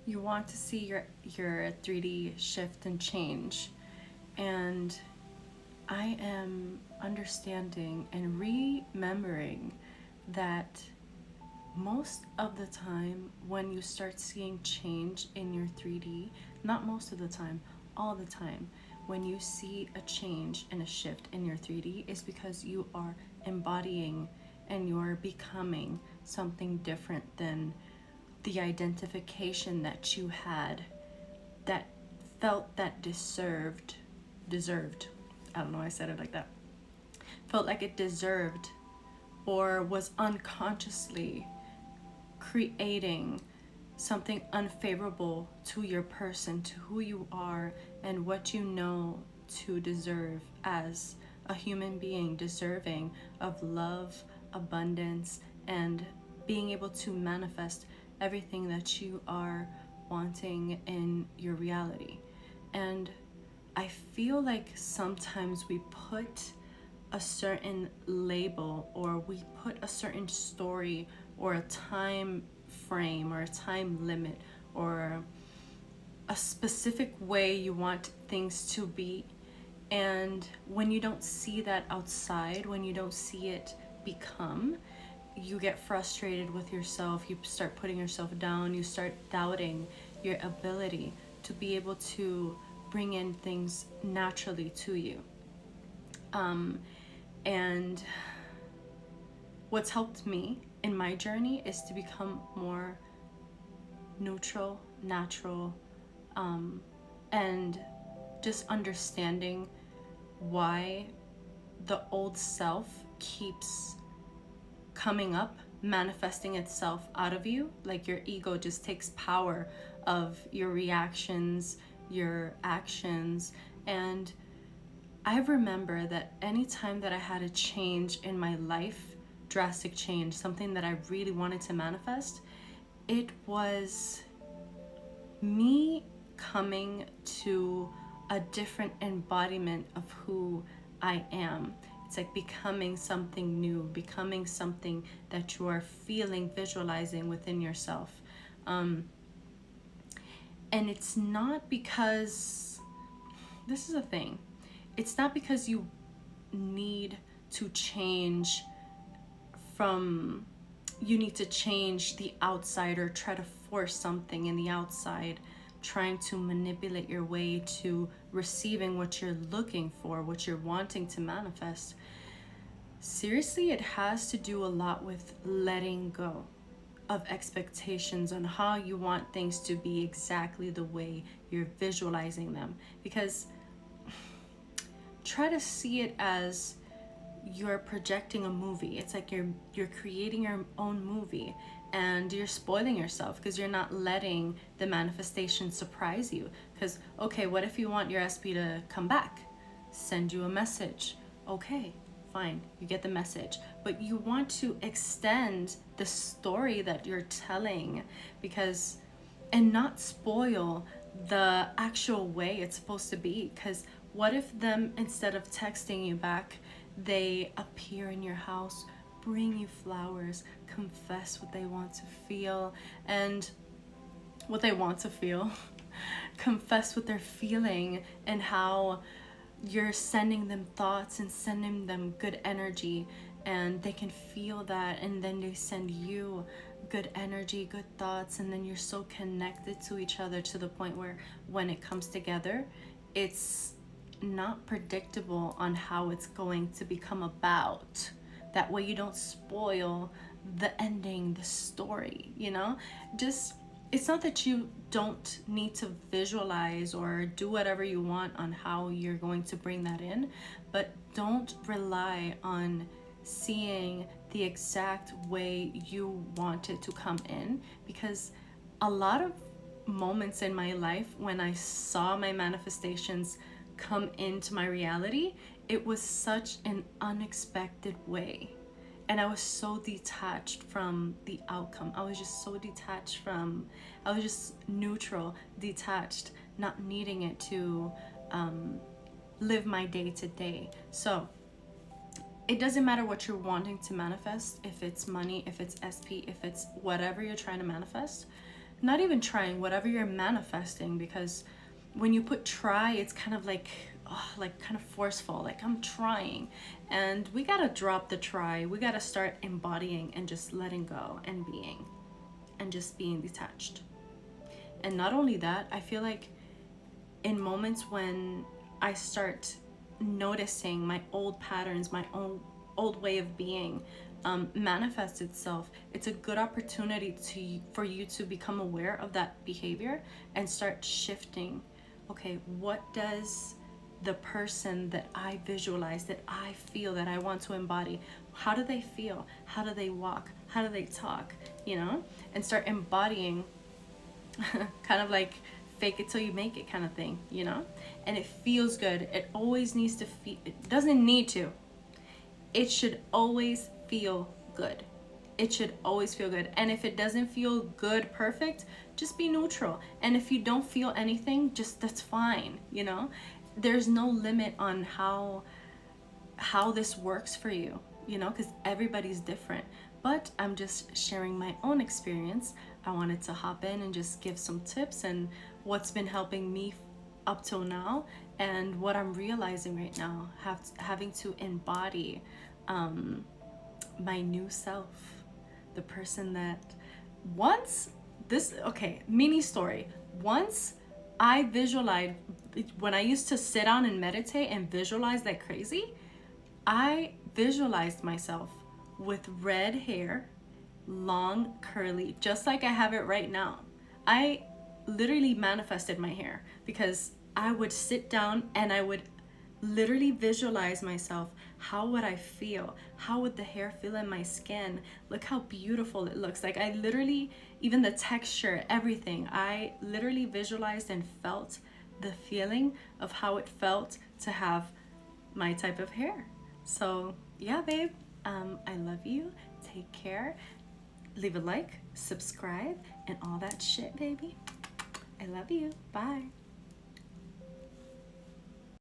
you want to see your 3D shift and change. And I am understanding and remembering that most of the time when you start seeing change in your 3D, not most of the time, all the time, when you see a change and a shift in your 3D is because you are embodying and you're becoming something different than the identification that you had that felt that deserved, I don't know why I said it like that, felt like it deserved or was unconsciously creating something unfavorable to your person, to who you are, and what you know to deserve as a human being, deserving of love, abundance, and being able to manifest everything that you are wanting in your reality. And I feel like sometimes we put a certain label or we put a certain story or a time frame or a time limit or a specific way you want things to be. And when you don't see that outside, when you don't see it become, you get frustrated with yourself. You start putting yourself down. You start doubting your ability to be able to bring in things naturally to you. And what's helped me in my journey is to become more neutral, natural, and just understanding why the old self keeps coming up, manifesting itself out of you. Like your ego just takes power of your reactions, your actions. And I remember that anytime that I had a change in my life, drastic change, something that I really wanted to manifest, it was me coming to a different embodiment of who I am. It's like becoming something new, becoming something that you are feeling, visualizing within yourself. And it's not because, this is a thing, it's not because you need to change from, you need to change the outside or try to force something in the outside, trying to manipulate your way to receiving what you're looking for, what you're wanting to manifest. Seriously, it has to do a lot with letting go of expectations on how you want things to be exactly the way you're visualizing them. Because try to see it as you're projecting a movie. It's like you're creating your own movie and you're spoiling yourself because you're not letting the manifestation surprise you. Because okay, what if you want your SP to come back, send you a message? Okay, fine, you get the message, but you want to extend the story that you're telling, because, and not spoil the actual way it's supposed to be. Because what if them, instead of texting you back, they appear in your house, bring you flowers, confess what they want to feel, and what they want to feel, confess what they're feeling, and how you're sending them thoughts and sending them good energy, and they can feel that, and then they send you good energy, good thoughts, and then you're so connected to each other to the point where when it comes together, it's not predictable on how it's going to become about. That way you don't spoil the ending, the story, you know? Just, it's not that you don't need to visualize or do whatever you want on how you're going to bring that in, but don't rely on seeing the exact way you want it to come in. Because a lot of moments in my life when I saw my manifestations come into my reality, it was such an unexpected way. And I was so detached from the outcome. I was just so detached from, I was just neutral, detached, not needing it to live my day to day. So it doesn't matter what you're wanting to manifest, if it's money, if it's SP, if it's whatever you're trying to manifest, not even trying, whatever you're manifesting, because when you put try, it's kind of like, oh, like kind of forceful, like I'm trying. And we gotta drop the try. We gotta start embodying and just letting go and being, and just being detached. And not only that, I feel like in moments when I start noticing my old patterns, my own old way of being manifest itself, it's a good opportunity for you to become aware of that behavior and start shifting. Okay, what does the person that I visualize, that I feel, that I want to embody, how do they feel? How do they walk? How do they talk? You know, and start embodying kind of like fake it till you make it kind of thing, you know? And it feels good. It always needs to feel, it doesn't need to. It should always feel good. It should always feel good. And if it doesn't feel good, perfect, just be neutral. And if you don't feel anything, just that's fine, you know? There's no limit on how this works for you, you know, because everybody's different. But I'm just sharing my own experience. I wanted to hop in and just give some tips and what's been helping me up till now, and what I'm realizing right now, having to embody my new self, the person that once this, okay, mini story. Once I visualized, when I used to sit down and meditate and visualize like crazy, I visualized myself with red hair, long, curly, just like I have it right now. I literally manifested my hair because I would sit down and I would literally visualize myself. How would I feel? How would the hair feel in my skin? Look how beautiful it looks. Like I literally, even the texture, everything, I literally visualized and felt the feeling of how it felt to have my type of hair. So yeah, babe, I love you. Take care. Leave a like, subscribe, and all that shit, baby. I love you. Bye.